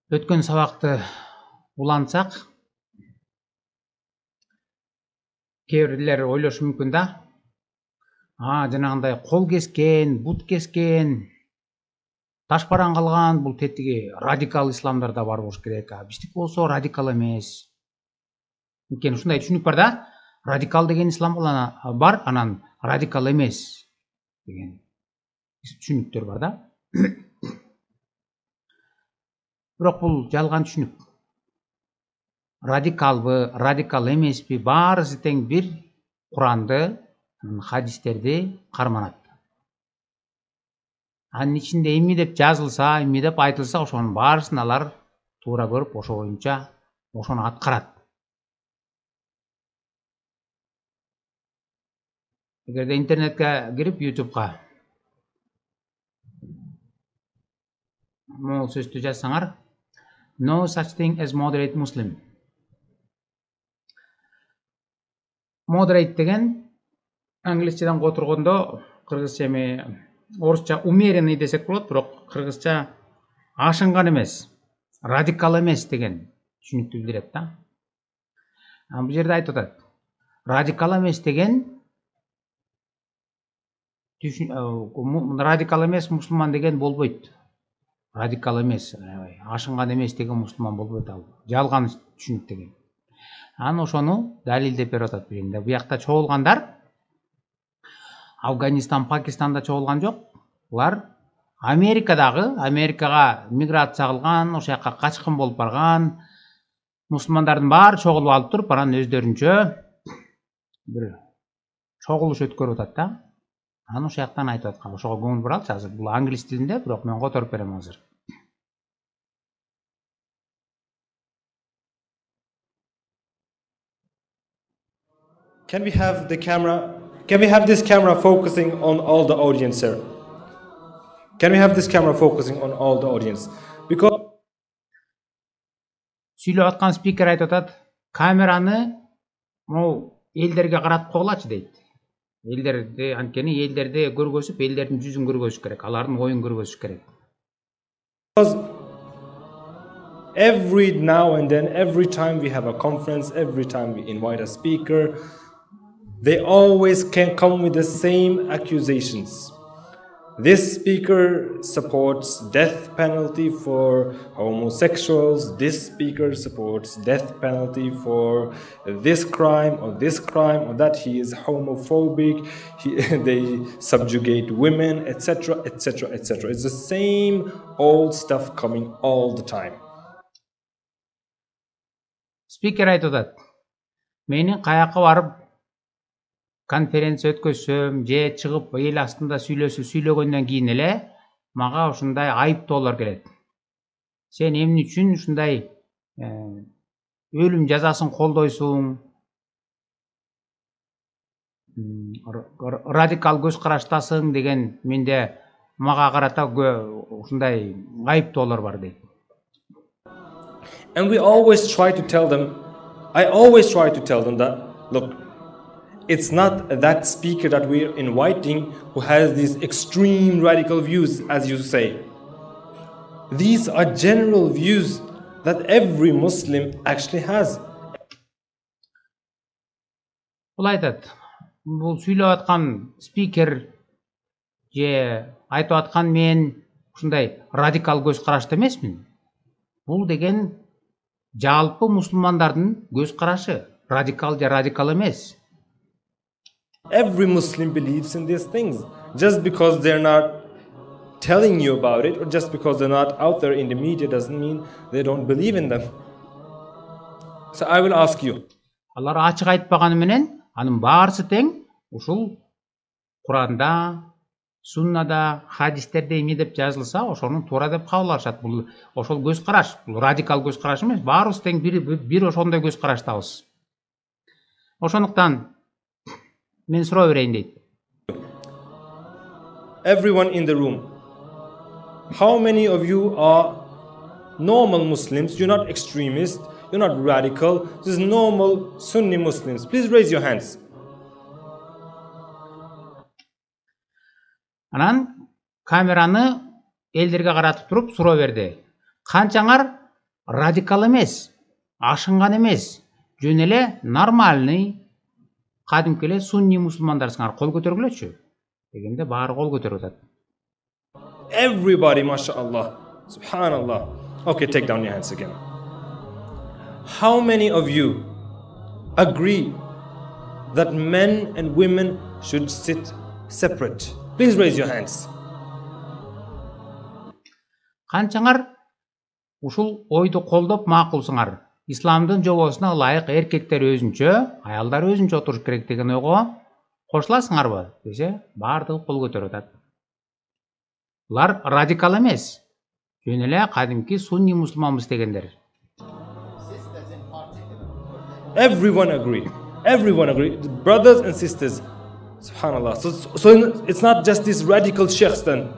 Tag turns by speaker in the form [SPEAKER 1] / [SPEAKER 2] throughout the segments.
[SPEAKER 1] Өткен сабақты улантсақ, кейбіреулер ойлошу мүмкін да. Жанагындай қол кескен, бут кескен, ташбаран калган, бул тетиги радикал исламдарда бар болуш керек. Биздики болсо радикал эмес. Анткени ушундай түшүнүк бар да. Радикал деген ислам бар, анан радикал эмес деген түшүнүктөр бар да. Бирок бул жалган түшүнүк. Радикалбы, радикал эмеспи, баарысы тең бир Куранды, хадистерди карманат. Анын ичинде эмне деп жазылса, эмне деп айтылса, ошонун баарысын алар туура көрүп, ошо боюнча ошону аткарат. Эгерде интернетке кирип, YouTube'га могул сөздү жазсаңар, no such thing as moderate Muslim. Moderate деген англисчеден которгондо, кыргызча эме, орусча умеренный десек болот, бирок кыргызча ашынган эмес, радикал эмес деген түшүнүктү билдирет да. Бул жерде айтып атат. Радикал эмес деген радикал эмес мусулман деген болбойт. Радикал эмес, ашынган эмес деген мусулман болбойт ал. Жалган түшүнүк деген. Анан ошону далилдеп берип атат биринде. Буякта чогулгандар Афганистан, Пакистанда чогулган жок. Булар Америкага миграция кылган, ошол жака качкын болуп барган мусулмандардын баары чогулуп алып туруп, анан өздөрүнчө бир чогулуш өткөрүп атат да. Анан ошол жактан айтып аткан. Ошого көңүл буралчы азыр. Бул англис тилинде, бирок мен которуп берем азыр.
[SPEAKER 2] Can we have the camera? Can we have this camera focusing on all the audience, sir? Can we have this camera focusing on all the audience? Because
[SPEAKER 1] Сүйлөп аткан спикер айтып атат, камераны могу элдерге каратып койгулачы дейт. Элдерди, анткени элдерди көргөзүп, элдердин жүзүн көргөзүш керек, алардын оюн көргөзүш керек.
[SPEAKER 2] every now and then, every time we have a conference, every time we invite a speaker, they always can come with the same accusations. This speaker supports death penalty for homosexuals. This speaker supports death penalty for this crime or that. He is homophobic. They subjugate women, etc., etc., etc. It's the same old stuff coming all the time.
[SPEAKER 1] Speaker айтып атат. Менин каяка барып конференция өткөзсөм, же чыгып эл астында сүйлөгөндөн кийин эле мага ушундай айыптоолор келет. Сен эмне үчүн ушундай өлүм жазасын колдойсуң? Радикал көз караштасың деген менде мага карата ушундай айыптоолор бар дейт.
[SPEAKER 2] And we always try to tell them, I always try to tell them that, look, it's not that speaker that we're inviting who has these extreme radical views, as you say. These are general views that every Muslim actually has.
[SPEAKER 1] Бул айтат, бул сүйлөп аткан спикер же айтып аткан мен ушундай радикал көз карашты эмесмин. Бул деген жалпы мусулмандардын көз карашы, радикал же радикал эмес.
[SPEAKER 2] Every Muslim believes in these things. Just because they're not telling you about it, or just because they're not out there in the media, doesn't mean they don't believe in them. So I will ask you.
[SPEAKER 1] Алар ачык айтпаганы менен, анын баарысы тең ушул Куранда, Суннада, хадистерде эмне деп жазылса, ошону туура деп кабыл алышат. Бул ошол көз караш, бул радикал көз караш эмес, баарыбыз тең бир ошондой көз караштабыз. Ошондуктан мен суроо берейин дейт.
[SPEAKER 2] Everyone in the room, how many of you are normal Muslims? You're not extremists, you're not radical, just normal Sunni Muslims. Please raise your hands.
[SPEAKER 1] Анан камераны элдерге каратып туруп суроо берди. Канчаңар радикал эмес, ашынган эмес, жөн эле нормальный кадимки эле сунни мусулмандарсыңар кол көтөргүлөчү дегенде баары кол көтөрүп атат.
[SPEAKER 2] Everybody, mashallah, subhanallah. Okay, take down your hands again. How many of you agree that men and women should sit separate? Please raise your hands.
[SPEAKER 1] Канчаңар ушул ойду колдоп макулсуңар? Исламдын жобосуна ылайык эркектер өзүнчө, аялдар өзүнчө отуруш керек деген ойго кошуласыңарбы десе, баардыгы кол көтөрүп атат. Булар радикал эмес, жөн эле кадимки сунни мусулманбыз дегендер.
[SPEAKER 2] Everyone agree. Everyone agree. Brothers and sisters. Subhanallah. So it's not just these radical sheikhs then.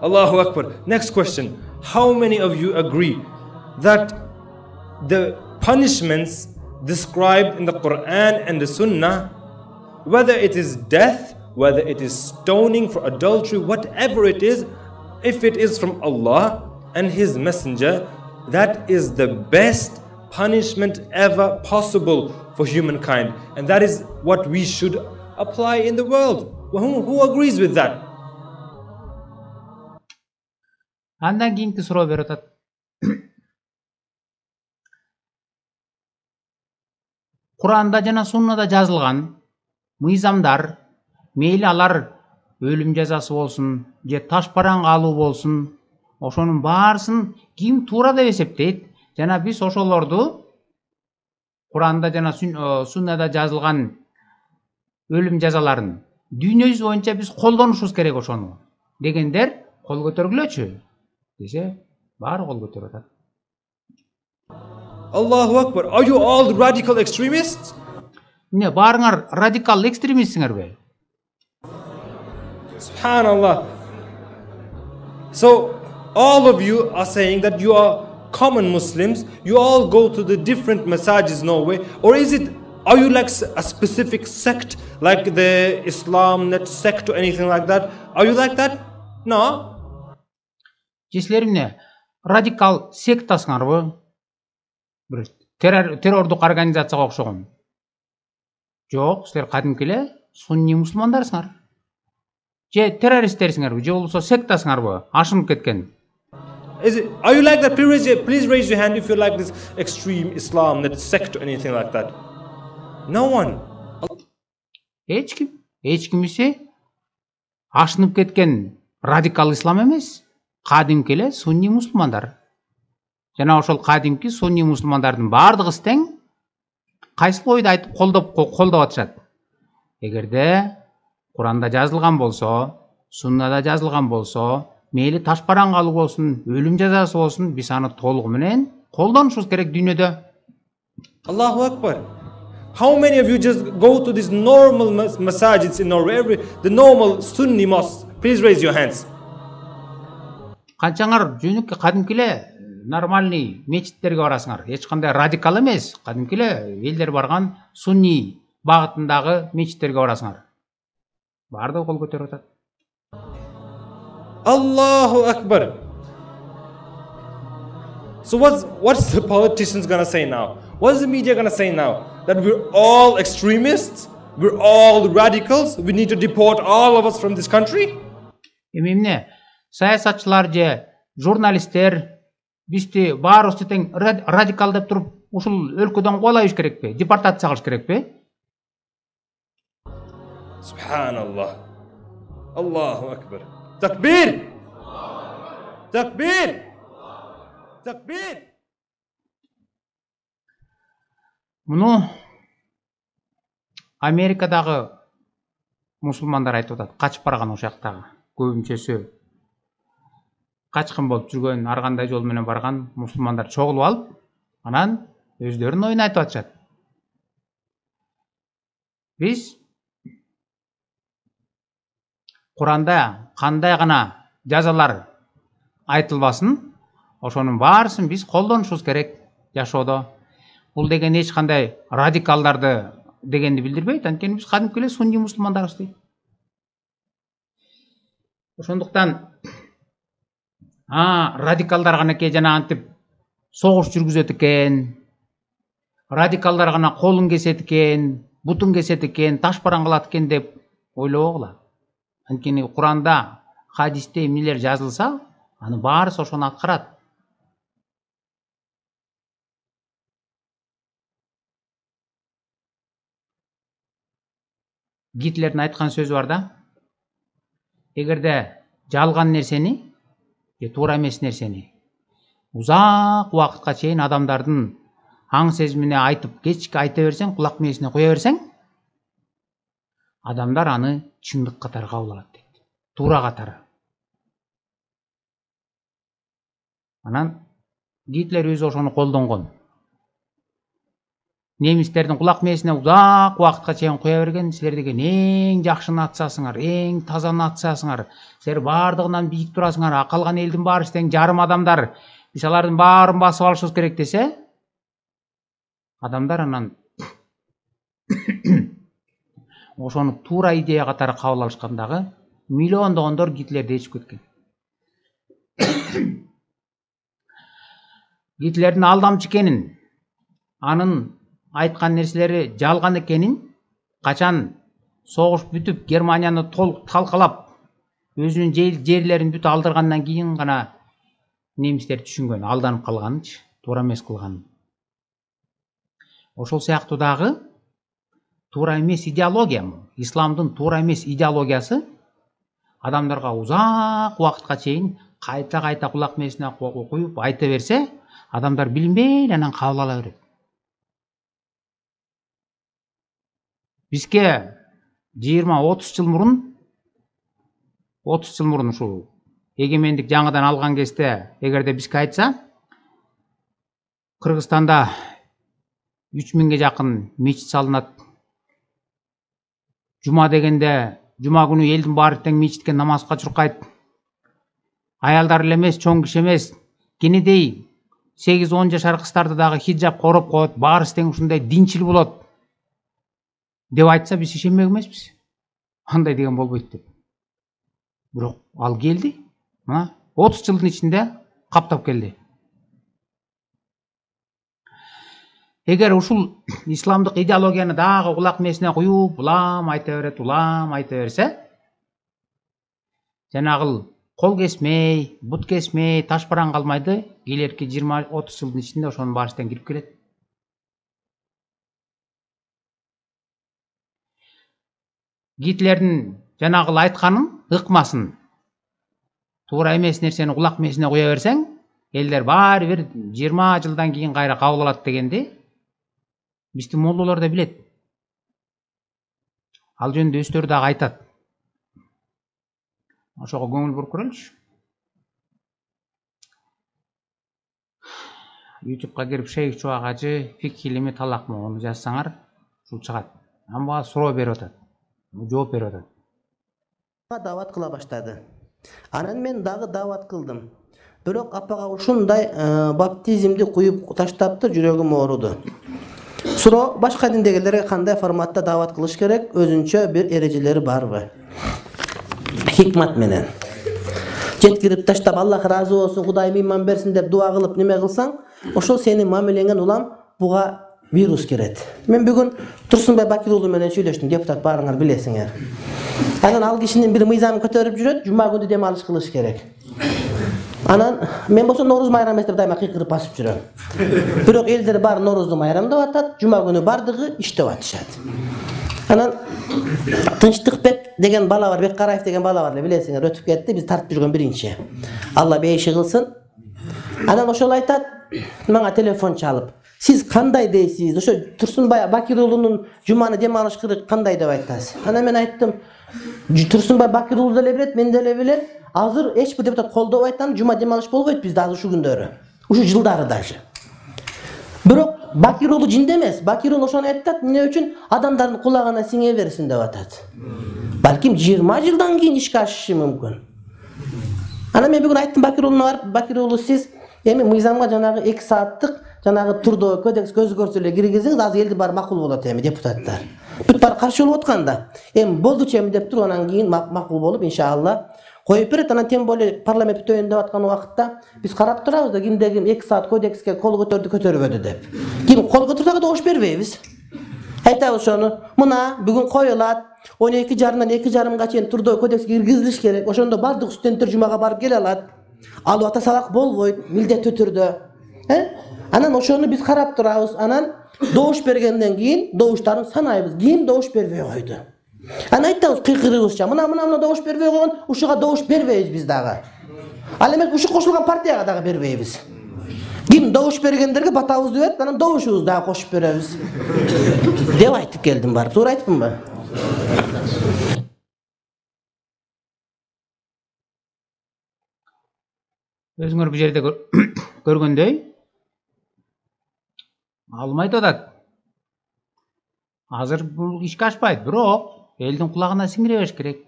[SPEAKER 2] Allahu Akbar. Next question. How many of you agree that the punishments described in the Quran and the Sunnah, whether it is death, whether it is stoning for adultery, whatever it is, if it is from Allah and His Messenger, that is the best punishment ever possible for humankind, and that is what we should apply in the world. Who agrees with that?
[SPEAKER 1] Андан кийинки суроо берип атат. Куранда жана Суннада жазылган мыйзамдар, мейли алар өлүм жазасы болсун, же таш параңга алуу болсун, ошонун баарысын ким туура деп эсептейт? Жана биз ошолорду Куранда жана Суннада жазылган өлүм жазаларын дүйнө жүзү боюнча биз колдонушубуз керек ошону дегендер кол көтөргүлөчү десе, баары кол көтөрүп атат.
[SPEAKER 2] Allahu Akbar. Are you all radical extremists?
[SPEAKER 1] Не, баарыңар радикал экстремистсиңерби?
[SPEAKER 2] Subhanallah. So all of you are saying that you are common Muslims, you all go to the different masajid Norway, or are you like a specific sect, like the Islam net sect or anything like that? Are you like that? No.
[SPEAKER 1] Силер эмне, радикал сектасыңарбы? Бир террордук организацияга окшогон. Жок, силер кадимки эле сунни мусулмандарсыңар. Же террористтерсиңерби, же болбосо сектасыңарбы? Ашынып кеткен.
[SPEAKER 2] Are you like that? Please raise your hand if you're like this extreme Islam net sect or anything like that. No one.
[SPEAKER 1] Эч кимиси ашынып кеткен радикал ислам эмес, кадимки эле сунни мусулмандар. Жана ошол кадимки сунни мусулмандардын баардыгы тең кайсыл ойду айтып колдоп атышат. Эгерде Куранда жазылган болсо, Суннада жазылган болсо, мейли таш параңга алуу болсун, өлүм жазасы болсун, биз аны толугу менен колдонушубуз керек дүйнөдө.
[SPEAKER 2] Allahu Akbar. How many of you just go to these normal masajids in Norway, the normal Sunni mosques? Please raise your hands.
[SPEAKER 1] Канчаңар жөнүккө кадимки эле нормальный мечиттерге барасыңар. Эч кандай радикал эмес, кадимки эле элдер барган сунни багытындагы мечиттерге барасыңар. Баардыгы кол көтөрүп атат.
[SPEAKER 2] Allahu Akbar. So what's the politicians gonna say now? What's the media gonna say now? That we're all extremists? We're all radicals? We need to deport all of us from this country?
[SPEAKER 1] Эмне? Саясатчылар же журналисттер бизди баарыбызды тең радикал деп туруп ушул өлкөдөн куалайбыз керекпи? Депортация кылыш керекпи?
[SPEAKER 2] Subhanallah. Allahu Akbar. Takbir! Takbir! Takbir!
[SPEAKER 1] Муну Америкадагы мусулмандар айтып атат, качып барган ошактагы көбүнчөсү качкын болуп жүргөн, ар кандай жол менен барган мусулмандар чогулуп алып, анан өздөрүнүн оюн айтып атышат. Биз Куранда кандай гана жазалар айтылбасын, ошонун баарысын биз колдонушубуз керек жашоодо. Бул деген эч кандай радикалдарды дегенди билдирбейт, анткени биз кадимки эле сунни мусулмандарбыз дейт. Ошондуктан радикалдар гана жана антип согуш жүргүзөт экен, радикалдар гана колун кесет экен, бутун кесет экен, ташбаран кылат экен деп ойлобогула. Анткени Куранда, хадисте эмнелер жазылса, аны баарысы ошону аткарат. Гитлердин айткан сөзү бар да, эгерде жалган нерсени же туура эмес нерсени узак убакытка чейин адамдардын аң сезимине айтып, кечке айта берсең, кулак мээсине кое берсең, адамдар аны чындык катары кабыл алат дейт. Туура катары. Анан Гитлер өзү ошону колдонгон. Немистердин кулак мээсине узак убакытка чейин кое берген, силер деген эң жакшы нациясыңар, эң таза нациясыңар, силер бардыгынан бийик турасыңар, акалган элдин баары тең жарым адамдар, биз алардын баарын басып алышыбыз керек десе, адамдар анан ошону туура идея катары кабыл алышкандагы миллиондогондор Гитлерди ээрчип кеткен. Гитлердин алдамчы экенин, анын айткан нерселери жалган экенин, качан согуш бүтүп Германияны толук талкалап, өзүнүн жерлерин бүт алдыргандан кийин гана немистер түшүнгөн, алданып калганынчы, туура эмес кылганын. Ошол сыяктуу дагы туура эмес идеология, исламдын туура эмес идеологиясы адамдарга узак убакытка чейин кайта кулак мээсине коюп айта берсе, адамдар билинбей анан кабыл ала берет. Бизге 20-30 жыл мурун ушул эгемендик жаңыдан алган кезде эгерде бизге айтса, Кыргызстанда 3000ге жакын мечит салынат. Жума дегенде, жума күнү элдин баары тең мечитке намазга чуркайт. Аялдар эле эмес, чоң киши эмес, кенедей 8-10 жашар кыздарды дагы хиджап короп коет, баарысы тең ушундай динчил болот деп айтса, биз ишенбек эмеспиз. Андай деген болбойт деп. Бирок ал келди, мына 30 жылдын ичинде каптап келди. Эгер ушул исламдык идеологияны дагы кулак мээсине куюп, улам айта берсе, жанагыл кол кесмей, бут кесмей, ташбаран калмайды, келерки 20-30 жылдын ичинде ошонун баарысынан кирип келет. Гитлердин жанагыл айтканын, ыкмасын, туура эмес нерсени кулак мээсине куя берсең, элдер баары бир 20 жылдан кийин кайра кабыл алат дегенди биздин молдолор да билет. Ал жөнүндө өздөрү дагы айтат. Ошого көңүл буруп көрөлүчү. YouTube'га кирип Шейх Чубак ажы фик илими талак могуну жазсаңар, ушул чыгат. Амга суроо берип атат. Жооп берип атат.
[SPEAKER 3] Дават кыла баштады. Анан мен дагы дават кылдым. Бирок апага ушундай баптизмди куюп таштапты, жүрөгүм ооруду. Суроо, башка диндегилерге кандай форматта дават кылыш керек? Өзүнчө бир эрежелери барбы? Хикмат менен. Жеткирип таштап, Аллах разы болсун, Кудай ыйман берсин деп дуа кылып неме кылсаң, ошол сенин мамилеңен улам буга вирус кирет. Мен бүгүн Турсунбай Бакир уулу менен сүйлөштүм, депутат баарыңар билесиңер. Анан ал кишинин бир мыйзамын көтөрүп жүрөт, жума күнү дем алыш кылыш керек. Анан мен болсо Норуз майрам эмес деп дайыма кыйкырып басып жүрөм. Бирок элдер баары Норузду майрам деп атат, жума күнү бардыгы иштеп атышат. Анан Тынчтыкбек деген бала бар, Беккараев деген бала бар, билесиңер, өтүп кетти, биз тартып жүргөн биринчи. Алла бейиши кылсын. Анан ошол айтат, мага телефон чалып, сиз кандай дейсиз? Ошо Турсунбай Бакир уулунун жуманы дем алыш керек кандай деп айтасыз? Анан мен айттым, Турсунбай Бакир уулу деле билет, мен деле билем. Азыр эч бир депутат колдобой айткан жума дем алыш болбойт бизде азыр ушу күндөрү. Ушу жылдары даже. Бирок Бакир уулу жинде эмес. Бакир уулу ошону айтат, эмне үчүн адамдардын кулагына сиңе берсин деп атат. Балким 20 жылдан кийин ишке ашышы мүмкүн. Анан мен бүгүн айттым Бакир уулуна барып, Бакир уулу сиз эми мыйзамга жанагы 2 сааттык жанагы турдоо кодекс көзү көрсө эле киргизиңиз, азыр элди бар макул болот эми депутаттар. Бүт бар каршы болуп атканда, эми болдучу эми деп туруп анан кийин макул болуп иншалла коюп берет. Анан тем более парламент бүтөйүн деп аткан убакытта биз карап турабыз да кимде ким 2 саат кодекске кол көтөрдү көтөрбөдү деп. Ким кол көтөрсө дагы добуш бербейбиз. Айтабыз ошону. Мына бүгүн коюлат. 12:30-дан 2:30-га чейин трудовой кодекске киргизилиш керек. Ошондо бардык студенттер жумага барып келе алат. Ал убакта сабак болбойт, милдеттүү түрдө. Анан ошону биз карап турабыз. Анан добуш бергенден кийин добуштарын санайбыз. Ким добуш бербей койду? Анан айтабыз кыйкырыбызча, мына добуш бербей койгон, ушуга добуш бербейбиз биз дагы. Ал эми ушу кошулган партияга дагы бербейбиз. Ким добуш бергендерге батабызды берип, анан добушубузду дагы кошуп беребиз. Деп айтып келдим барып. Туура айттымбы?
[SPEAKER 1] Өзүңөр бул жерде көргөндөй алым айтып атат. Азыр бул ишке ашпайт, бирок элдин кулагына сиңиребеш керек.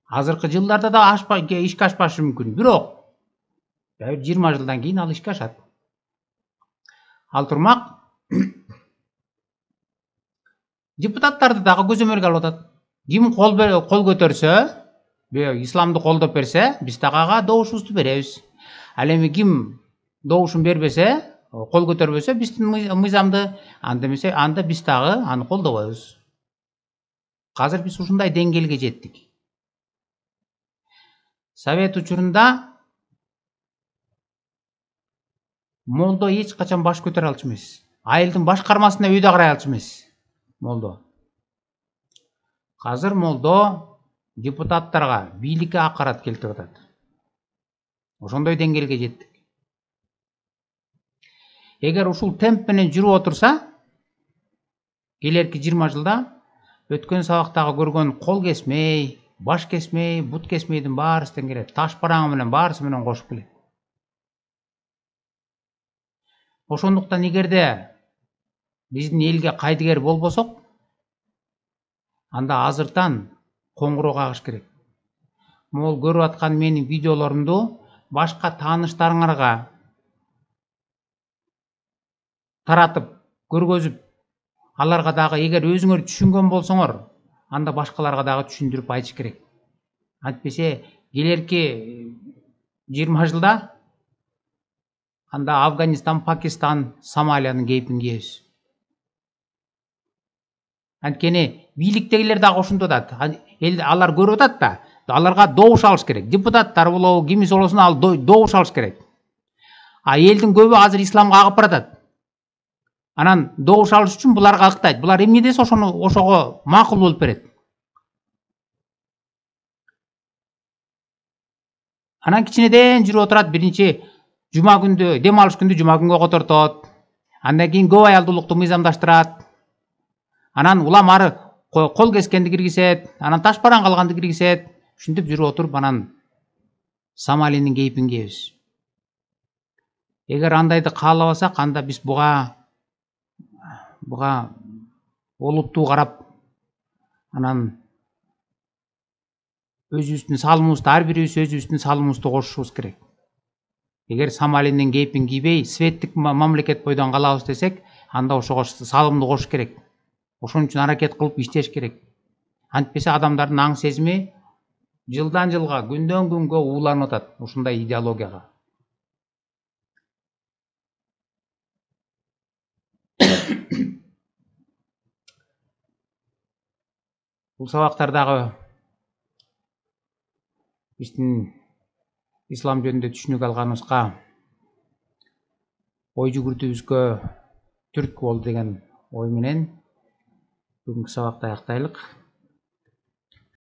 [SPEAKER 1] Азыркы жылдарда да ишке ашпашы мүмкүн, бирок 20 жылдан кийин ал ишке ашат. Ал турмак депутаттарды дагы көзөмөлгө алып атат. Ким кол көтөрсө, исламды колдоп берсе, биз дагы ага добушубузду беребиз. Ал эми ким добушун бербесе, кол көтөрбөсө, биздин мыйзамды анда биз дагы аны колдобойбуз. Азыр биз ушундай деңгээлге жеттик. Совет учурунда молдо эч качан баш көтөрө алчу эмес. Айылдын башкармасына өйдө карай алчу эмес. Молдо. Азыр молдо депутаттарга, бийликке акарат келтирип атат. Ошондой деңгээлге жеттик. Эгер ушул темп менен жүрүп отурса, келерки 20 жылда өткөн сабактагы көргөн кол кесмей, баш кесмей, бут кесмейдин баарысынан келет. Таш бараңы менен баарысы менен кошуп келет. Ошондуктан эгерде биздин элге кайдыгер болбосок, анда азыртан коңгуроо кагыш керек. Могул көрүп аткан менин видеолорумду башка тааныштарыңарга таратып, көргөзүп, аларга дагы эгер өзүңөр түшүнгөн болсоңор, анда башкаларга дагы түшүндүрүп айтыш керек. Антпесе келерки 20 жылда анда Афганистан, Пакистан, Сомалиянын кейпин кийебиз. Анткени бийликтегилер дагы ошондо атат. Алар көрүп атат да, аларга добуш алыш керек. Депутаттар болобу, кимиси болсун, ал добуш алыш керек. А элдин көбү азыр исламга агып баратат. Анан добуш алыш үчүн буларга ыктайт. Булар эмне десе ошого макул болуп берет. Анан кичинеден жүрүп отурат, биринчи жума күндө, дем алыш күндү жума күнгө котортот. Андан кийин көп аялдуулукту мыйзамдаштырат. Анан улам ары кол кескенди киргизет, анан таш бараң калганды киргизет. Ушинтип жүрүп отуруп анан Сомалинин кейпин кийебиз. Эгер андайды каалабасак, анда биз буга олуттуу карап, анан өзүбүздүн салымыбызды, ар бирибиз өзүбүздүн салымыбызды кошушубуз керек. Эгер Сомалинин кейпин кийбей, светтик мамлекет бойдон калабыз десек, анда ошого салымды кош керек. Ошон үчүн аракет кылып иштеш керек. Антпесе адамдардын аң сезими жылдан жылга, күндөн күнгө ууланып атат ушундай идеологияга. Бул сабактардагы биздин ислам жөнүндө түшүнүк алганыбызга, ой жүгүртүүбүзгө түрткү болду деген ой менен бүгүнкү сабакты аяктайлык.